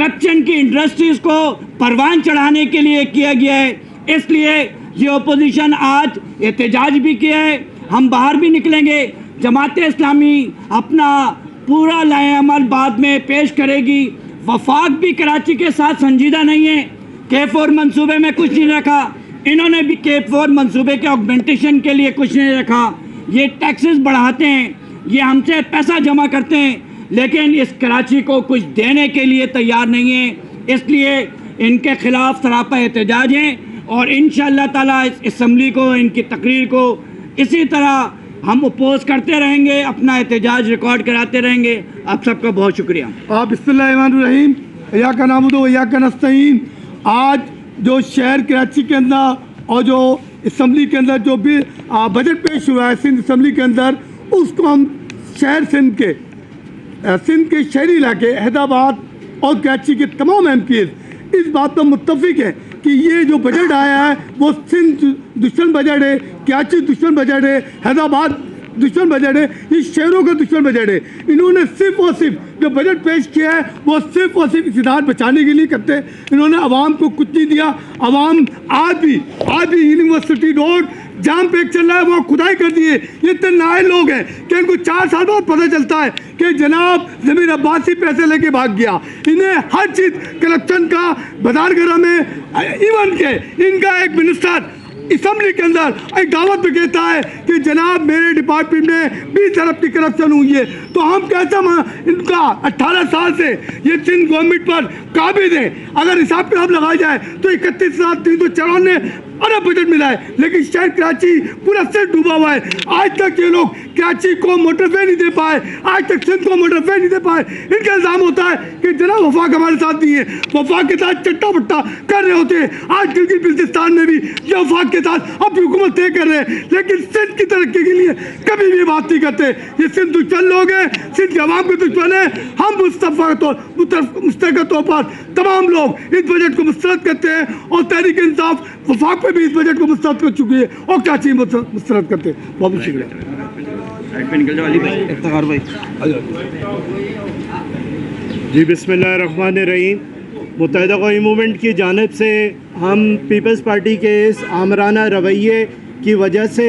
Corruption की industries को परवान चढ़ाने के लिए किया गया है। इसलिए ये ओपोजिशन आज एहतजाज भी किया है, हम बाहर भी निकलेंगे। जमात इस्लामी अपना पूरा लाएअमल बाद में पेश करेगी। वफाक भी कराची के साथ संजीदा नहीं है। K4 मंसूबे में कुछ नहीं रखा, इन्होंने भी K4 मंसूबे के ऑगमेंटेशन के लिए कुछ नहीं रखा। ये टैक्सेस बढ़ाते हैं, ये हमसे पैसा जमा करते हैं, लेकिन इस कराची को कुछ देने के लिए तैयार नहीं है। इसलिए इनके खिलाफ सरापा एहतजाज है और इंशाअल्लाह ताला इस असम्बली को, इनकी तकरीर को इसी तरह हम अपोज करते रहेंगे, अपना एहतजाज रिकॉर्ड कराते रहेंगे। आप सबका बहुत शुक्रिया। बिस्मिल्लाहिर्रहमानिर्रहीम, इय्याका नअबुदु व इय्याका नस्तईन। आज जो शहर कराची के अंदर और जो असम्बली के अंदर जो भी बजट पेश हुआ है सिंध असम्बली के अंदर, उसको हम शहर सिंध के शहरी इलाके हैदराबाद और कराची के तमाम MPs इस बात पर मुत्तफिक है कि ये जो बजट आया है वो सिंध दुश्मन बजट है, कराची दुश्मन बजट है, हैदराबाद दुश्मन बजट है, ये शहरों का दुश्मन बजट है। इन्होंने सिर्फ और सिर्फ जो बजट पेश किया है वो सिर्फ और सिर्फ इस्तेदाद बचाने के लिए करते हैं। इन्होंने आवाम को कुछ नहीं दिया। आवाम आज भी यूनिवर्सिटी रोड जाम पे चल रहा है, वहाँ खुदाई कर दिए। ये इतने नाए लोग हैं कि इनको 4 साल बाद पता चलता है कि जनाब ज़मीर अब्बासी पैसे लेके भाग गया। इन्हें हर चीज़ करप्शन का बाजार गर्म में, इवन के इनका एक मिनिस्टर असम्बली के अंदर एक दावत पे कहता है कि जनाब मेरे डिपार्टमेंट में 20 अरब की करप्शन हुई है। तो हम कैसा इनका 18 साल से ये सिंध गवर्नमेंट पर काबिज है। अगर हिसाब किताब लगाया जाए तो 31,394 अरब बजट मिला है, लेकिन शहर कराची पूरा सिर डूबा हुआ है। आज तक ये लोग कराची को मोटरवे नहीं दे पाए, आज तक सिंध को मोटरवे नहीं दे पाए। इनका इल्ज़ाम होता है कि जनाब वफाक हमारे साथ नहीं है, वफाक के साथ चट्टा बट्टा कर रहे होते हैं। आज गिलगित बिल्तिस्तान में भी ये वफाक के साथ अपनी हुकूमत तय कर रहे हैं, लेकिन सिंध की तरक्की के लिए कभी भी बात नहीं करते। ये सिंध दुश्मन लोग हैं, सिंध के अवाम के दुश्मन है। हम मुस्तक़िल तौर पर तमाम लोग इस बजट को मुस्तरद करते हैं और तहरीक इंसाफ वफाक पे भी इस बजट को मुस्तरद कर चुकी है और कराची मुस्तरद करते हैं। बहुत शुक्रिया। जी बिस्मिल्लाहिर्रहमानिर्रहीम। मुत्तहिदा कौमी मूवमेंट की जानिब से हम पीपल्स पार्टी के इस आमराना रवैये की वजह से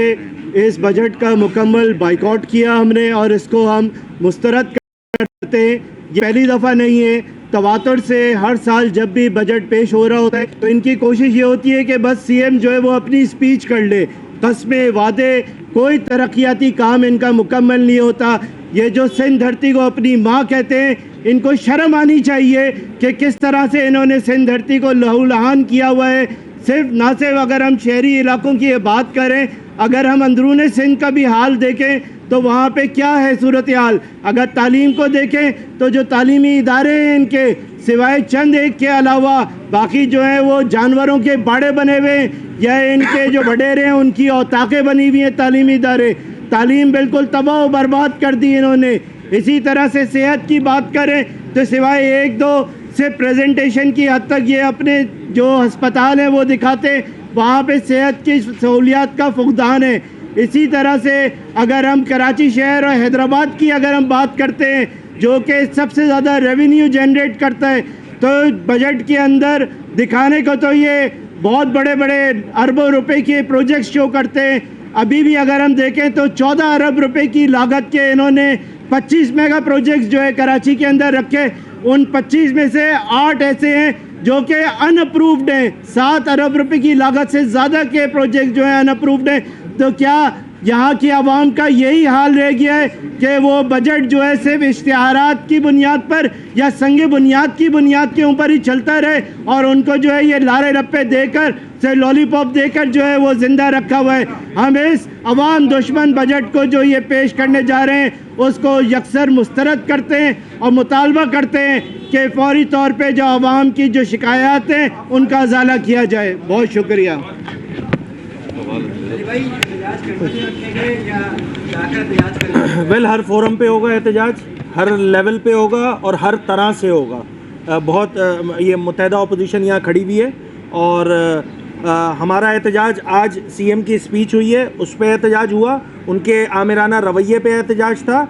इस बजट का मुकम्मल बाइकआउट किया हमने और इसको हम मुस्तरद करते हैं। ये पहली दफ़ा नहीं है, तवातुर से हर साल जब भी बजट पेश हो रहा होता है तो इनकी कोशिश ये होती है कि बस CM जो है वो अपनी स्पीच कर ले, कस्में वादे, कोई तरक्याती काम इनका मुकम्मल नहीं होता। ये जो सिंध धरती को अपनी माँ कहते हैं, इनको शर्म आनी चाहिए कि किस तरह से इन्होंने सिंध धरती को लहूलुहान किया हुआ है। ना सिर्फ अगर हम शहरी इलाकों की बात करें, अगर हम अंदरूनी सिंध का भी हाल देखें तो वहाँ पे क्या है सूरत हाल। अगर तालीम को देखें तो जो तालीमी इदारे हैं इनके सिवाय चंद एक के अलावा बाकी जो है वो जानवरों के बाड़े बने हुए हैं, या इनके जो वडेरे हैं उनकी औताकें बनी हुई हैं। तालीमी इदारे, तालीम बिल्कुल तबाह बर्बाद कर दी इन्होंने। इसी तरह से सेहत की बात करें तो सिवाय 1-2 से प्रेजेंटेशन की हद तक ये अपने जो अस्पताल हैं वो दिखाते, वहाँ पे सेहत की सहूलियात का फुकदान है। इसी तरह से अगर हम कराची शहर और हैदराबाद की अगर हम बात करते हैं जो कि सबसे ज़्यादा रेवेन्यू जनरेट करता है, तो बजट के अंदर दिखाने को तो ये बहुत बड़े बड़े अरबों रुपए के प्रोजेक्ट्स शो करते हैं। अभी भी अगर हम देखें तो 14 अरब रुपए की लागत के इन्होंने 25 मेगा प्रोजेक्ट्स जो है कराची के अंदर रखे। उन 25 में से 8 ऐसे हैं जो कि अनअप्रूव्ड हैं। 7 अरब रुपए की लागत से ज़्यादा के प्रोजेक्ट जो है अनअप्रूव्ड हैं। तो क्या यहाँ की आवाम का यही हाल रह गया है कि वो बजट जो है सिर्फ इश्तिहारात की बुनियाद पर या संग बुनियाद की बुनियाद के ऊपर ही चलता रहे और उनको जो है ये लारे रप्पे देकर से लॉलीपॉप देकर जो है वो ज़िंदा रखा हुआ है। हम इस अवाम दुश्मन बजट को जो ये पेश करने जा रहे हैं उसको यकसर मुस्तरद करते हैं और मुतालबा करते हैं कि फौरी तौर पे जो आवाम की जो शिकायत हैं उनका अजाला किया जाए। बहुत शुक्रिया। वेल हर फोरम पे होगा एहतजाज, हर लेवल पे होगा और हर तरह से होगा। बहुत ये मुत्तहिदा अपोजिशन यहाँ खड़ी हुई है और हमारा एहतजाज आज CM की स्पीच हुई है उस पर एहतजाज हुआ, उनके आमिराना रवैये पे एहतजाज था,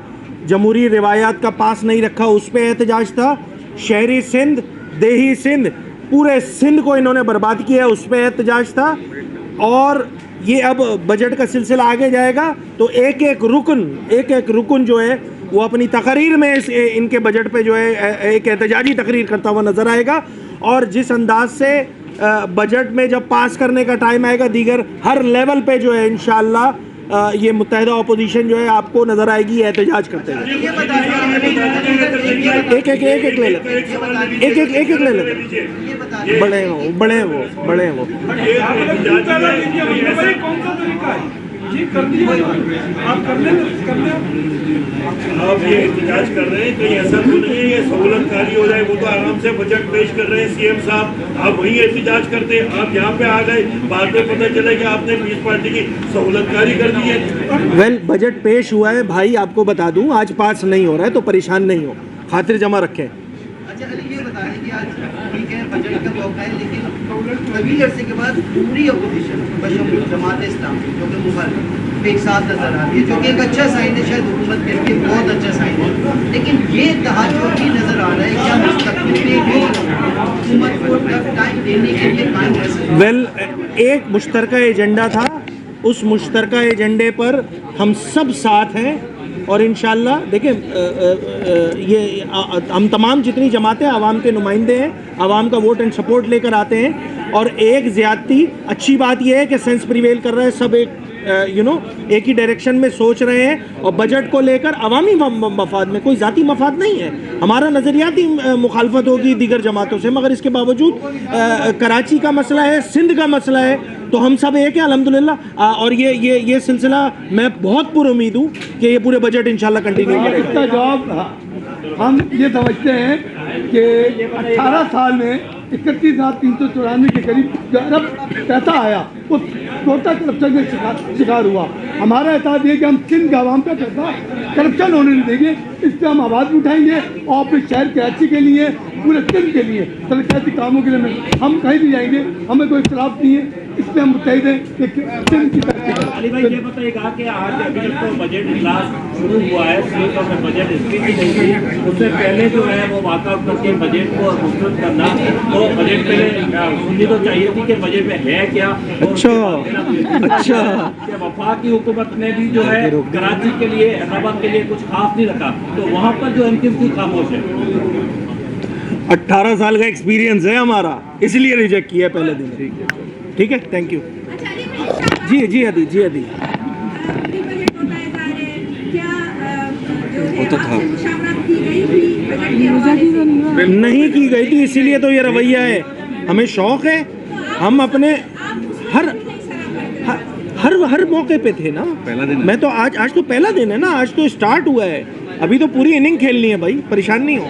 जमहूरी रिवायात का पास नहीं रखा उस पर एहतजाज था, शहरी सिंध देही सिंध, पूरे सिंध को इन्होंने बर्बाद किया, उस पर एहतजाज था। और ये अब बजट का सिलसिला आगे जाएगा तो एक एक रुकन जो है वो अपनी तकरीर में इनके बजट पे जो है एक एहतजाजी तकरीर करता हुआ नजर आएगा। और जिस अंदाज से बजट में जब पास करने का टाइम आएगा, दीगर हर लेवल पे जो है इंशाअल्लाह ये मुत्तहिदा अपोजिशन जो है आपको नजर आएगी एहतजाज करते हुए। एक एक ले लेते, बड़े हैं वो। आप ये एहतजाज कर रहे हैं, कहीं ऐसा तो नहीं है ये सहूलतकारी हो जाए? वो तो आराम से बजट पेश कर रहे हैं सीएम साहब, आप वहीं एहतजाज करते हैं, आप यहाँ पे आ गए, बाद में पता चला कि आपने पीस पार्टी की सहूलतकारी कर दी है। वेल, बजट पेश हुआ है भाई, आपको बता दूं, आज पास नहीं हो रहा है तो परेशान नहीं हो, खातिर जमा रखें। अच्छा अली, ये बताएं कि आज ठीक है बजट का मौका है, लेकिन तवील अरसे के बाद पूरी अपोजिशन बशमूल जमात इस्लामी जो कि मुखालिफ एक साथ नजर आ रही है, जो कि एक अच्छा साइन है, शायद हुकूमत के लिए बहुत अच्छा साइन है। लेकिन ये तहज्जुद भी नजर आ रहा है, क्या मुस्तक़बिल में भी हुकूमत को टफ टाइम देने के लिए कायम रह सकती है? वेल, एक मुश्तरका एजेंडा था, उस मुश्तरका एजेंडे पर हम सब साथ हैं और इंशाअल्लाह देखें ये हम तमाम जितनी जमातें आवाम के नुमाइंदे हैं, आवाम का वोट एंड सपोर्ट लेकर आते हैं। और एक ज़्यादती अच्छी बात यह है कि सेंस प्रिवेल कर रहा है, सब एक एक ही डायरेक्शन में सोच रहे हैं और बजट को लेकर अवामी मफाद में, कोई ज़ाती मफाद नहीं है। हमारा नज़रियाती मुखालफत होगी दीगर जमातों से, मगर इसके बावजूद कराची का मसला है, सिंध का मसला है, तो हम सब एक है अल्हम्दुलिल्लाह। और ये सिलसिला मैं बहुत पुरुमीद हूँ कि ये पूरे बजट इंशाल्लाह कंटिन्यू करेगा। इसका जवाब हम ये समझते हैं कि 18 साल में 31,394 के करीब जो अरब पैसा आया वो टोटल करप्शन का शिकार हुआ। हमारा एहसास ये कि हम सिंध के आवाम का पैसा करप्शन होने नहीं देंगे, इस पर हम आवाज़ उठाएंगे और अपने शहर कराची के लिए, पूरे सिंध के लिए, तरक्याती कामों के लिए हम कहीं भी जाएंगे, हमें कोई इख्तिलाफ नहीं है, इसमें हम मुतहिद हैं कि सिंध की तरक्की। अली भाई ये बताइएगा कि आज अभी जब तो बजट इजलास शुरू हुआ है, स्पीक ऑफ बजट स्पीच नहीं हुई, उससे पहले जो है वो वाकआउट करके बजट को मुस्तरद करना, तो बजट पहले सुननी तो चाहिए थी कि बजट में है क्या। अच्छा वफाक की हुकूमत ने भी जो है कराची के लिए, हैदराबाद के लिए कुछ खास नहीं रखा, तो वहाँ पर जो एमक्यू क्यों खामोश है? 18 साल का एक्सपीरियंस है हमारा, इसलिए रिजेक्ट किया पहले दिन। ठीक है, थैंक यू। जी हदी नहीं की गई थी, इसीलिए तो ये रवैया है। हमें शौक है, हम अपने हर मौके पे थे ना। पहला दिन मैं तो आज तो पहला दिन है ना, आज तो स्टार्ट हुआ है, अभी तो पूरी इनिंग खेलनी है भाई, परेशान नहीं हो।